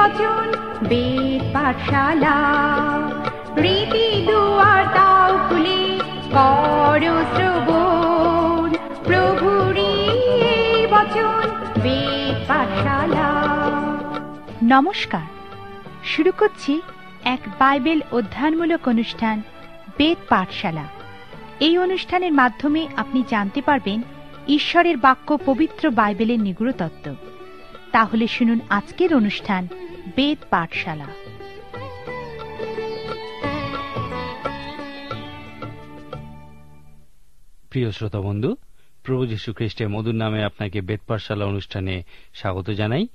বচন বেদ পাঠশালা, রীতি দুয়ার দাও খুলে করো শ্রবণ, প্রভুরই এই বচন বেদ পাঠশালা। নমস্কার, শুরু করছি এক বাইবেল অধ্যয়নমূলক অনুষ্ঠান বেদ পাঠশালা। এই অনুষ্ঠানের মাধ্যমে আপনি জানতে পারবেন ঈশ্বরের বাক্য পবিত্র বাইবেলের নিগূঢ় তত্ত্ব। তাহলে শুনুন আজকের অনুষ্ঠান বেদ পাঠশালা। প্রিয় শ্রোতা বন্ধু, প্রভু যীশু খ্রিস্টের মধুর নামে আপনাকে বেদ পাঠশালা অনুষ্ঠানে স্বাগত জানাই।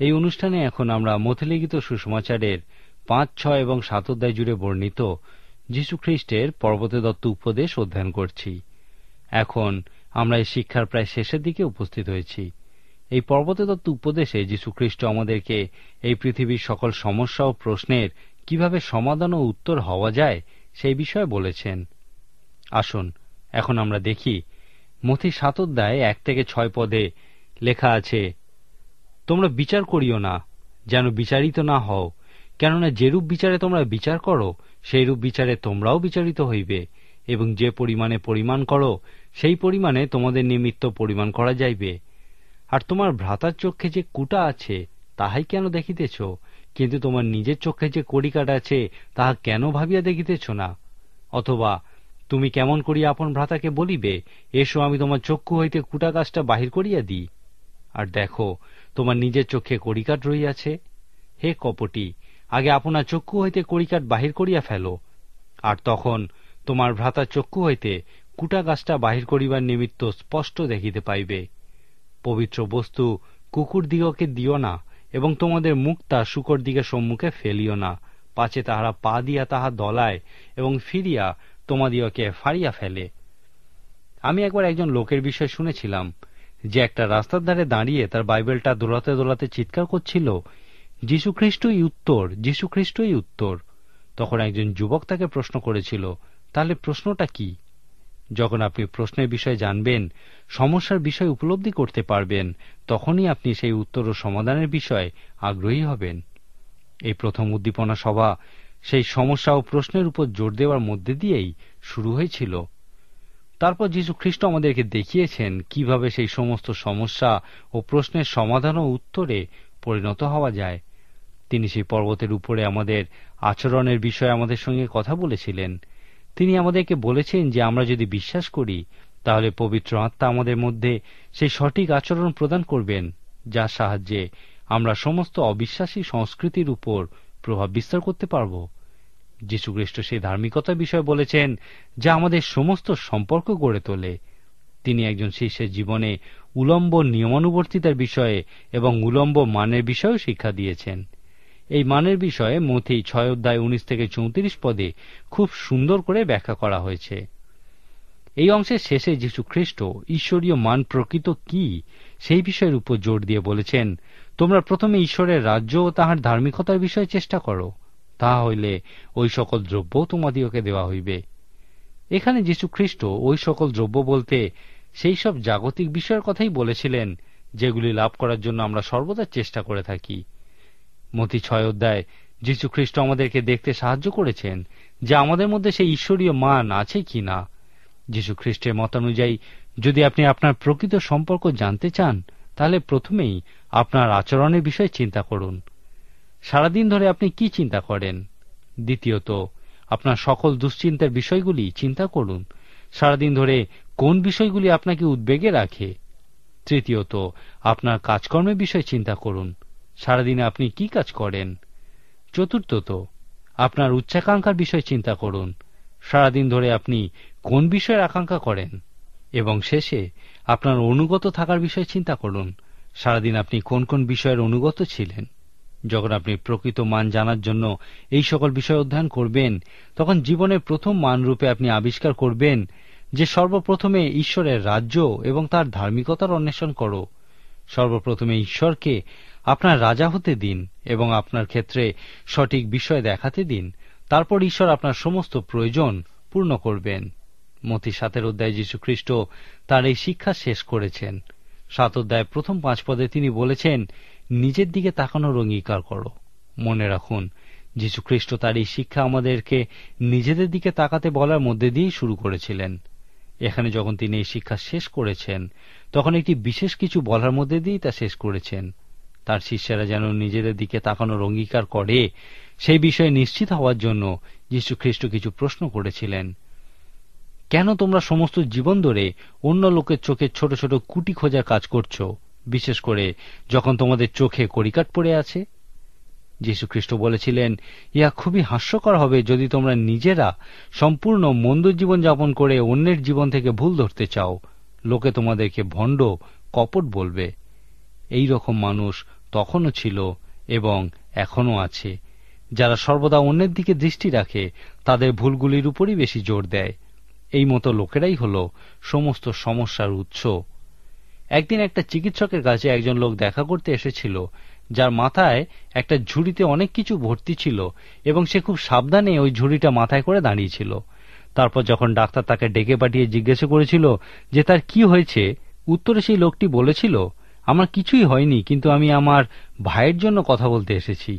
এই অনুষ্ঠানে এখন আমরা মথলিখিত সুসমাচারের 5, 6 এবং 7 অধ্যায় জুড়ে বর্ণিত যীশু খ্রিস্টের পর্বতে দত্ত উপদেশ অধ্যয়ন করছি। এখন আমরা এই শিক্ষার প্রায় শেষের দিকে উপস্থিত হয়েছি। এই পর্বতে দত্ত উপদেশে যীশু খ্রিস্ট আমাদেরকে এই পৃথিবীর সকল সমস্যা ও প্রশ্নের কিভাবে সমাধান ও উত্তর হওয়া যায় সেই বিষয়ে বলেছেন। আসুন এখন আমরা দেখি মথি 7 অধ্যায় 1 থেকে 6 পদে লেখা আছে, তোমরা বিচার করিও না, যেন বিচারিত না হও, কেননা যেরূপ বিচারে তোমরা বিচার করো সেইরূপ বিচারে তোমরাও বিচারিত হইবে, এবং যে পরিমাণে পরিমাণ করো সেই পরিমাণে তোমাদের নিমিত্ত পরিমাণ করা যাইবে। আর তোমার ভ্রাতার চক্ষে যে কুটা আছে তাহাই কেন দেখিতেছ, কিন্তু তোমার নিজের চক্ষে যে কড়িকাঠ আছে তাহা কেন ভাবিয়া দেখিতেছ না? অথবা তুমি কেমন করিয়া আপন ভ্রাতাকে বলিবে, এসো আমি তোমার চক্ষু হইতে কুটা গাছটা বাহির করিয়া দিই, আর দেখো তোমার নিজের চক্ষে কড়িকাঠ রহিয়াছে? হে কপটী, আগে আপনার চক্ষু হইতে কড়িকাঠ বাহির করিয়া ফেলো, আর তখন তোমার ভ্রাতার চক্ষু হইতে কুটা গাছটা বাহির করিবার নিমিত্ত স্পষ্ট দেখিতে পাইবে। পবিত্র বস্তু কুকুর দিগকে দিও না, এবং তোমাদের মুখটা শূকর দিকে সম্মুখে ফেলিও না, পাছে তাহারা পা দিয়া তাহা দলায় এবং ফিরিয়া তোমাদিগকে ফাড়িয়া ফেলে। আমি একবার একজন লোকের বিষয় শুনেছিলাম, যে একটা রাস্তার ধারে দাঁড়িয়ে তার বাইবেলটা দোলাতে দোলাতে চিৎকার করছিল, যীশু খ্রিস্টই উত্তর, যীশু খ্রিস্টই উত্তর। তখন একজন যুবক তাকে প্রশ্ন করেছিল, তাহলে প্রশ্নটা কি? যখন আপনি প্রশ্নের বিষয়ে জানবেন, সমস্যার বিষয় উপলব্ধি করতে পারবেন, তখনই আপনি সেই উত্তর ও সমাধানের বিষয়ে আগ্রহী হবেন। এই প্রথম উদ্দীপনা সভা সেই সমস্যা ও প্রশ্নের উপর জোর দেওয়ার মধ্যে দিয়েই শুরু হয়েছিল। তারপর যীশু খ্রিস্ট আমাদেরকে দেখিয়েছেন কিভাবে সেই সমস্ত সমস্যা ও প্রশ্নের সমাধান ও উত্তরে পরিণত হওয়া যায়। তিনি সেই পর্বতের উপরে আমাদের আচরণের বিষয়ে আমাদের সঙ্গে কথা বলেছিলেন। তিনি আমাদেরকে বলেছেন যে আমরা যদি বিশ্বাস করি, তাহলে পবিত্র আত্মা আমাদের মধ্যে সেই সঠিক আচরণ প্রদান করবেন, যার সাহায্যে আমরা সমস্ত অবিশ্বাসী সংস্কৃতির উপর প্রভাব বিস্তার করতে পারব। যীশু খ্রিস্ট সেই ধার্মিকতার বিষয়ে বলেছেন, যা আমাদের সমস্ত সম্পর্ক গড়ে তোলে। তিনি একজন শিষ্যের জীবনে উলম্ব নিয়মানুবর্তিতার বিষয়ে এবং উলম্ব মানের বিষয়েও শিক্ষা দিয়েছেন। এই মানের বিষয়ে মথি 6 অধ্যায় 19 থেকে 34 পদে খুব সুন্দর করে ব্যাখ্যা করা হয়েছে। এই অংশের শেষে যীশু খ্রিস্ট ঈশ্বরীয় মান প্রকৃত কি সেই বিষয়ের উপর জোর দিয়ে বলেছেন, তোমরা প্রথমে ঈশ্বরের রাজ্য ও তাহার ধার্মিকতার বিষয়ে চেষ্টা করো, তাহা হইলে ওই সকল দ্রব্য তোমাদিগকে দেওয়া হইবে। এখানে যীশু খ্রিস্ট ওই সকল দ্রব্য বলতে সেই সব জাগতিক বিষয়ের কথাই বলেছিলেন, যেগুলি লাভ করার জন্য আমরা সর্বদা চেষ্টা করে থাকি। মথি 6 অধ্যায় যীশু খ্রিস্ট আমাদেরকে দেখতে সাহায্য করেছেন যে আমাদের মধ্যে সেই ঈশ্বরীয় মান আছে কি না। যীশু খ্রিস্টের মতানুযায়ী যদি আপনি আপনার প্রকৃত সম্পর্ক জানতে চান, তাহলে প্রথমেই আপনার আচরণের বিষয়ে চিন্তা করুন। সারাদিন ধরে আপনি কি চিন্তা করেন? দ্বিতীয়ত, আপনার সকল দুশ্চিন্তার বিষয়গুলি চিন্তা করুন। সারাদিন ধরে কোন বিষয়গুলি আপনাকে উদ্বেগে রাখে? তৃতীয়ত, আপনার কাজকর্মের বিষয়ে চিন্তা করুন। সারাদিনে আপনি কি কাজ করেন? চতুর্থত, আপনার উচ্চাকাঙ্ক্ষার বিষয়ে চিন্তা করুন। সারাদিন ধরে আপনি কোন বিষয়ের আকাঙ্ক্ষা করেন? এবং শেষে আপনার অনুগত থাকার বিষয়ে চিন্তা করুন। সারাদিন আপনি কোন কোন বিষয়ের অনুগত ছিলেন? যখন আপনি প্রকৃত মান জানার জন্য এই সকল বিষয় অধ্যয়ন করবেন, তখন জীবনের প্রথম মানরূপে আপনি আবিষ্কার করবেন যে সর্বপ্রথমে ঈশ্বরের রাজ্য এবং তার ধার্মিকতার অন্বেষণ করো। সর্বপ্রথমে ঈশ্বরকে আপনার রাজা হতে দিন এবং আপনার ক্ষেত্রে সঠিক বিষয় দেখাতে দিন। তারপর ঈশ্বর আপনার সমস্ত প্রয়োজন পূর্ণ করবেন। মথি 7 অধ্যায়ে যীশু খ্রিস্ট তার এই শিক্ষা শেষ করেছেন। 7 অধ্যায় প্রথম 5 পদে তিনি বলেছেন, নিজের দিকে তাকানোর অঙ্গীকার করো। মনে রাখুন, যীশুখ্রিস্ট তার এই শিক্ষা আমাদেরকে নিজেদের দিকে তাকাতে বলার মধ্যে দিয়েই শুরু করেছিলেন। এখানে যখন তিনি এই শিক্ষা শেষ করেছেন, তখন একটি বিশেষ কিছু বলার মধ্যে দিয়েই তা শেষ করেছেন। তার শিষ্যেরা যেন নিজেদের দিকে তাকানোর অঙ্গীকার করে, সেই বিষয়ে নিশ্চিত হওয়ার জন্য যীশুখ্রিস্ট কিছু প্রশ্ন করেছিলেন। কেন তোমরা সমস্ত জীবন ধরে অন্য লোকের চোখে ছোট ছোট কুটি খোঁজার কাজ করছো, বিশেষ করে যখন তোমাদের চোখে কড়িকাঠ পড়ে আছে? যীশুখ্রিস্ট বলেছিলেন, ইহা খুবই হাস্যকর হবে যদি তোমরা নিজেরা সম্পূর্ণ মন্দ জীবন যাপন করে অন্যের জীবন থেকে ভুল ধরতে চাও। লোকে তোমাদেরকে ভণ্ড, কপট বলবে। এই রকম মানুষ তখনও ছিল এবং এখনও আছে, যারা সর্বদা অন্যের দিকে দৃষ্টি রাখে, তাদের ভুলগুলির উপরই বেশি জোর দেয়। এই মতো লোকেরাই হল সমস্ত সমস্যার উৎস। একদিন একটা চিকিৎসকের কাছে একজন লোক দেখা করতে এসেছিল, যার মাথায় একটা ঝুড়িতে অনেক কিছু ভর্তি ছিল এবং সে খুব সাবধানে ওই ঝুড়িটা মাথায় করে দাঁড়িয়েছিল। তারপর যখন ডাক্তার তাকে ডেকে পাঠিয়ে জিজ্ঞাসা করেছিল যে তার কি হয়েছে, উত্তরে সেই লোকটি বলেছিল, আমার কিছুই হয়নি, কিন্তু আমি আমার ভাইয়ের জন্য কথা বলতে এসেছি।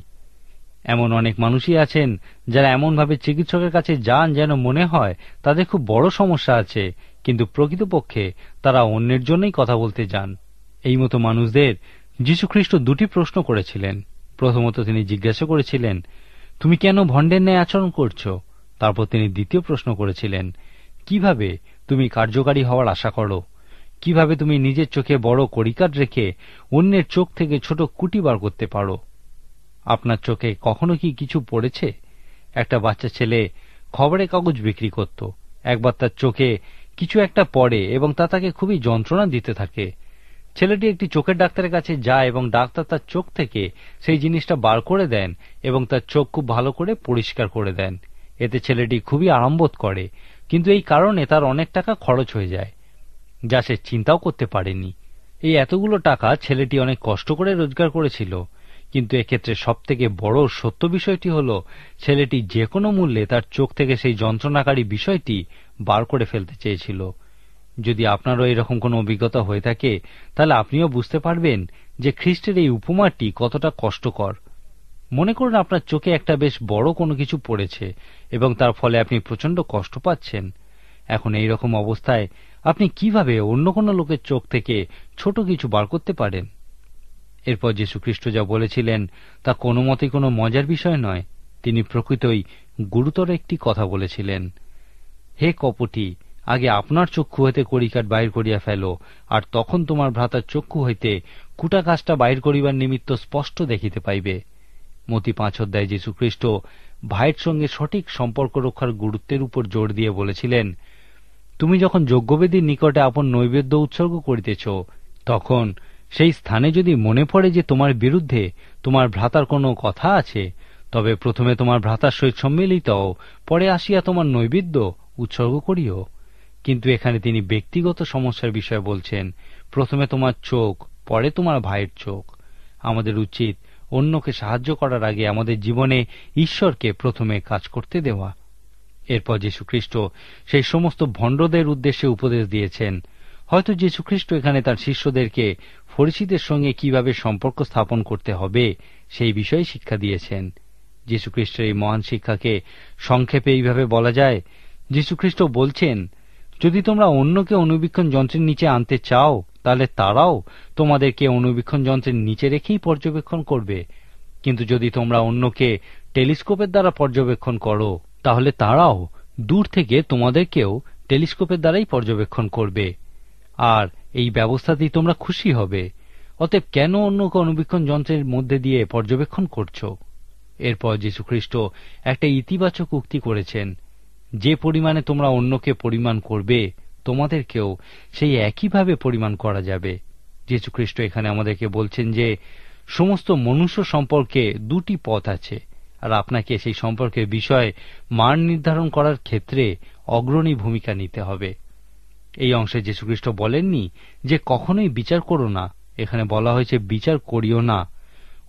এমন অনেক মানুষই আছেন যারা এমনভাবে চিকিৎসকের কাছে যান যেন মনে হয় তাদের খুব বড় সমস্যা আছে, কিন্তু প্রকৃতপক্ষে তারা অন্যের জন্যই কথা বলতে যান। এই মতো মানুষদের যীশুখ্রিস্ট দুটি প্রশ্ন করেছিলেন। প্রথমত তিনি জিজ্ঞাসা করেছিলেন, তুমি কেন ভণ্ডের ন্যায় আচরণ করছ? তারপর তিনি দ্বিতীয় প্রশ্ন করেছিলেন, কিভাবে তুমি কার্যকারী হওয়ার আশা করো? কিভাবে তুমি নিজের চোখে বড় কড়িকাঠ রেখে অন্যের চোখ থেকে ছোট কুটি বার করতে পারো? আপনার চোখে কখনো কি কিছু পড়েছে? একটা বাচ্চা ছেলে খবরের কাগজ বিক্রি করত। একবার তার চোখে কিছু একটা পড়ে এবং তা তাকে খুবই যন্ত্রণা দিতে থাকে। ছেলেটি একটি চোখের ডাক্তারের কাছে যায় এবং ডাক্তার তার চোখ থেকে সেই জিনিসটা বার করে দেন এবং তার চোখ খুব ভালো করে পরিষ্কার করে দেন। এতে ছেলেটি খুবই আরাম বোধ করে, কিন্তু এই কারণে তার অনেক টাকা খরচ হয়ে যায়, যা সে চিন্তাও করতে পারেনি। এই এতগুলো টাকা ছেলেটি অনেক কষ্ট করে রোজগার করেছিল, কিন্তু এক্ষেত্রে সবথেকে বড় সত্য বিষয়টি হল ছেলেটি যে কোনো মূল্যে তার চোখ থেকে সেই যন্ত্রণাকারী বিষয়টি বার করে ফেলতে চেয়েছিল। যদি আপনারও এরকম কোনো অভিজ্ঞতা হয়ে থাকে, তাহলে আপনিও বুঝতে পারবেন যে খ্রিস্টের এই উপমাটি কতটা কষ্টকর। মনে করুন আপনার চোখে একটা বেশ বড় কোনো কিছু পড়েছে এবং তার ফলে আপনি প্রচন্ড কষ্ট পাচ্ছেন। এখন এই রকম অবস্থায় আপনি কিভাবে অন্য কোনো লোকের চোখ থেকে ছোট কিছু বার করতে পারেন? এরপর যীশুখ্রিস্ট যা বলেছিলেন তা কোনো মতেই কোনো মজার বিষয় নয়। তিনি প্রকৃতই গুরুতর একটি কথা বলেছিলেন। হে কপটী, আগে আপনার চক্ষু হইতে কড়িকাঠ বাহির করিয়া ফেলো, আর তখন তোমার ভ্রাতার চক্ষু হইতে কুটা কাজটা বাহির করিবার নিমিত্ত স্পষ্ট দেখিতে পাইবে। মতি 5 অধ্যায়ে যীশুখ্রিস্ট ভাইয়ের সঙ্গে সঠিক সম্পর্ক রক্ষার গুরুত্বের উপর জোর দিয়ে বলেছিলেন, তুমি যখন যজ্ঞবেদীর নিকটে আপন নৈবেদ্য উৎসর্গ করিতেছ, তখন সেই স্থানে যদি মনে পড়ে যে তোমার বিরুদ্ধে তোমার ভ্রাতার কোনো কথা আছে, তবে প্রথমে তোমার ভ্রাতার সহিত সম্মিলিত হও, পরে আসিয়া তোমার নৈবেদ্য উৎসর্গ করিও। কিন্তু এখানে তিনি ব্যক্তিগত সমস্যার বিষয়ে বলছেন, প্রথমে তোমার চোখ, পরে তোমার ভাইয়ের চোখ। আমাদের উচিত অন্যকে সাহায্য করার আগে আমাদের জীবনে ঈশ্বরকে প্রথমে কাজ করতে দেওয়া। এরপর যীশুখ্রিস্ট সেই সমস্ত ভণ্ডদের উদ্দেশ্যে উপদেশ দিয়েছেন। হয়তো যীশুখ্রিস্ট এখানে তার শিষ্যদেরকে ফরিসীদের সঙ্গে কিভাবে সম্পর্ক স্থাপন করতে হবে সেই বিষয়ে শিক্ষা দিয়েছেন। যীশুখ্রিস্টের এই মহান শিক্ষাকে সংক্ষেপে এইভাবে বলা যায়, যীশুখ্রিস্ট বলছেন, যদি তোমরা অন্যকে অনুবীক্ষণ যন্ত্রের নিচে আনতে চাও, তাহলে তারাও তোমাদেরকে অনুবীক্ষণ যন্ত্রের নিচে রেখেই পর্যবেক্ষণ করবে। কিন্তু যদি তোমরা অন্যকে টেলিস্কোপের দ্বারা পর্যবেক্ষণ করো, তাহলে তারাও দূর থেকে তোমাদেরকেও টেলিস্কোপের দ্বারাই পর্যবেক্ষণ করবে, আর এই ব্যবস্থাতেই তোমরা খুশি হবে। অতএব কেন অন্যকে অনুবীক্ষণ যন্ত্রের মধ্যে দিয়ে পর্যবেক্ষণ করছো? এরপর যীশুখ্রিস্ট একটা ইতিবাচক উক্তি করেছেন, যে পরিমাণে তোমরা অন্যকে পরিমাণ করবে, তোমাদেরকেও সেই একইভাবে পরিমাণ করা যাবে। যীশুখ্রিস্ট এখানে আমাদেরকে বলছেন যে সমস্ত মনুষ্য সম্পর্কে দুটি পথ আছে, আর আপনাকে সেই সম্পর্কের বিষয়ে মান নির্ধারণ করার ক্ষেত্রে অগ্রণী ভূমিকা নিতে হবে। এই অংশে যীশুখ্রিস্ট বলেননি যে কখনোই বিচার করো না, এখানে বলা হয়েছে বিচার করিও না।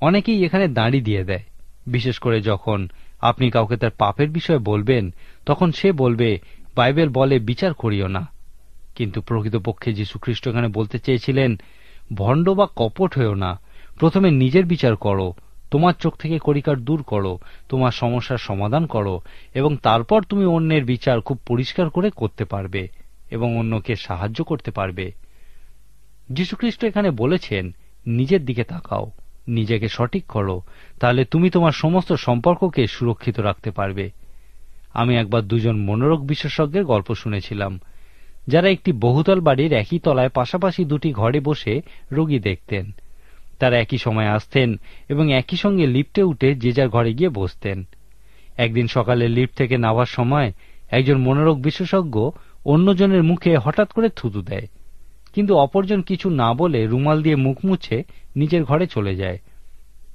অনেকেই এখানে দাঁড়ি দিয়ে দেয়, বিশেষ করে যখন আপনি কাউকে তার পাপের বিষয়ে বলবেন, তখন সে বলবে বাইবেল বলে বিচার করিও না। কিন্তু প্রকৃতপক্ষে যীশুখ্রিস্ট এখানে বলতে চেয়েছিলেন, ভণ্ড বা কপট হয়েও না, প্রথমে নিজের বিচার করো, তোমার চোখ থেকে কড়িকাঠ দূর করো, তোমার সমস্যার সমাধান করো, এবং তারপর তুমি অন্যের বিচার খুব পরিষ্কার করে করতে পারবে এবং অন্যকে সাহায্য করতে পারবে। যীশুখ্রিস্ট এখানে বলেছেন, নিজের দিকে তাকাও, নিজেকে সঠিক করো, তাহলে তুমি তোমার সমস্ত সম্পর্ককে সুরক্ষিত রাখতে পারবে। আমি একবার দুজন মনোরোগ বিশেষজ্ঞের গল্প শুনেছিলাম, যারা একটি বহুতল বাড়ির একই তলায় পাশাপাশি দুটি ঘরে বসে রোগী দেখতেন। তারা একই সময় আসতেন এবং একই সঙ্গে লিফটে উঠে যে যার ঘরে গিয়ে বসতেন। একদিন সকালে লিফট থেকে নামার সময় একজন মনোরোগ বিশেষজ্ঞ অন্যজনের মুখে হঠাৎ করে থুতু দেয়, কিন্তু অপরজন কিছু না বলে রুমাল দিয়ে মুখ মুছে নিজের ঘরে চলে যায়।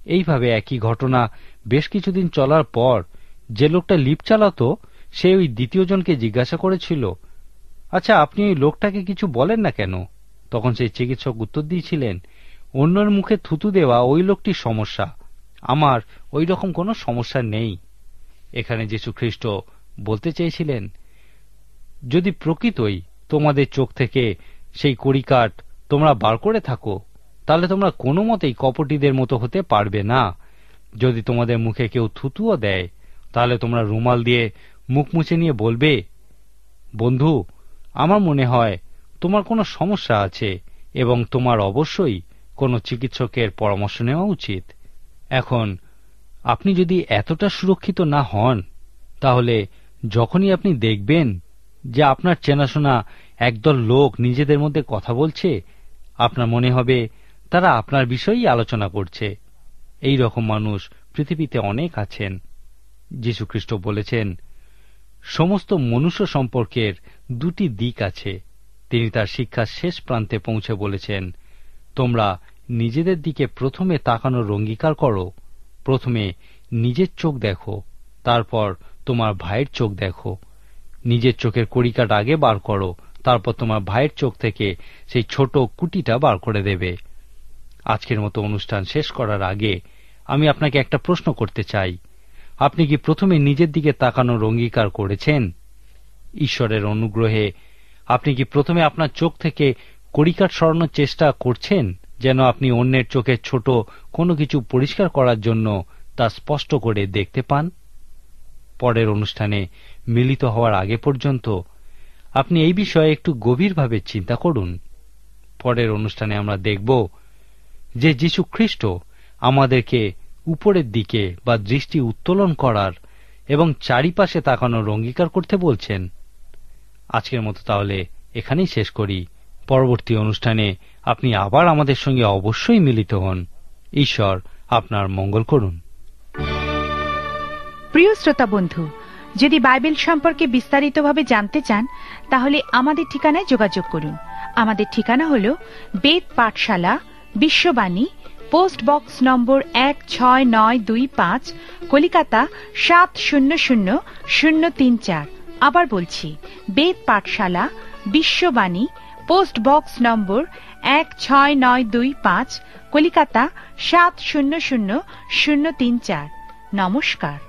এইভাবে একই ঘটনা বেশ কিছুদিন চলার পর যে লোকটা লিফট চালাতো সে ওই দ্বিতীয় জনকে জিজ্ঞাসা করেছিল, আচ্ছা, আপনি ওই লোকটাকে কিছু বলেন না কেন? তখন সেই চিকিৎসক উত্তর দিয়েছিলেন, অন্যের মুখে থুতু দেওয়া ওই লোকটির সমস্যা, আমার ওই রকম কোনো সমস্যা নেই। এখানে যীশুখ্রিস্ট বলতে চেয়েছিলেন, যদি প্রকৃতই তোমাদের চোখ থেকে সেই কড়িকাঠ তোমরা বার করে থাকো, তাহলে তোমরা কোনো মতেই কপটীদের মতো হতে পারবে না। যদি তোমাদের মুখে কেউ থুতুও দেয়, তাহলে তোমরা রুমাল দিয়ে মুখ মুছে নিয়ে বলবে, বন্ধু, আমার মনে হয় তোমার কোনো সমস্যা আছে এবং তোমার অবশ্যই কোনো চিকিৎসকের পরামর্শ নেওয়া উচিত। এখন আপনি যদি এতটা সুরক্ষিত না হন, তাহলে যখনই আপনি দেখবেন যে আপনার চেনাশোনা একদল লোক নিজেদের মধ্যে কথা বলছে, আপনার মনে হবে তারা আপনার বিষয়েই আলোচনা করছে। এই রকম মানুষ পৃথিবীতে অনেক আছেন। যীশুখ্রিস্ট বলেছেন, সমস্ত মনুষ্য সম্পর্কের দুটি দিক আছে। তিনি তার শিক্ষার শেষ প্রান্তে পৌঁছে বলেছেন, তোমরা নিজেদের দিকে প্রথমে তাকানোর অঙ্গীকার করো। প্রথমে নিজের চোখ দেখো, তারপর তোমার ভাইয়ের চোখ দেখো। নিজের চোখের কড়িকাঠ আগে বার করো, তারপর তোমার ভাইয়ের চোখ থেকে সেই ছোট কুটিটা বার করে দেবে। আজকের মতো অনুষ্ঠান শেষ করার আগে আমি আপনাকে একটা প্রশ্ন করতে চাই। আপনি কি প্রথমে নিজের দিকে তাকানোর অঙ্গীকার করেছেন? ঈশ্বরের অনুগ্রহে আপনি কি প্রথমে আপনার চোখ থেকে কড়িকাঠ সরানোর চেষ্টা করছেন, যেন আপনি অন্যের চোখের ছোট কোনো কিছু পরিষ্কার করার জন্য তা স্পষ্ট করে দেখতে পান? পরের অনুষ্ঠানে মিলিত হওয়ার আগে পর্যন্ত আপনি এই বিষয়ে একটু গভীরভাবে চিন্তা করুন। পরের অনুষ্ঠানে আমরা দেখব যে যীশু খ্রিস্ট আমাদেরকে উপরের দিকে বা দৃষ্টি উত্তোলন করার এবং চারিপাশে তাকানোর অঙ্গীকার করতে বলছেন। আজকের মতো তাহলে এখানেই শেষ করি। পরবর্তী অনুষ্ঠানে আপনি আবার আমাদের সঙ্গে অবশ্যই মিলিত হন। ঈশ্বর আপনার মঙ্গল করুন। প্রিয় শ্রোতা বন্ধু, যদি বাইবেল সম্পর্কে বিস্তারিতভাবে জানতে চান, তাহলে আমাদের ঠিকানায় যোগাযোগ করুন। আমাদের ঠিকানা হল বেদ পাঠশালা, বিশ্ববাণী, পোস্ট বক্স নম্বর 16925, কলিকাতা 700034। আবার বলছি, বেদ পাঠশালা, বিশ্ববাণী, পোস্ট বক্স নম্বর 16925, কলিকাতা 700034। নমস্কার।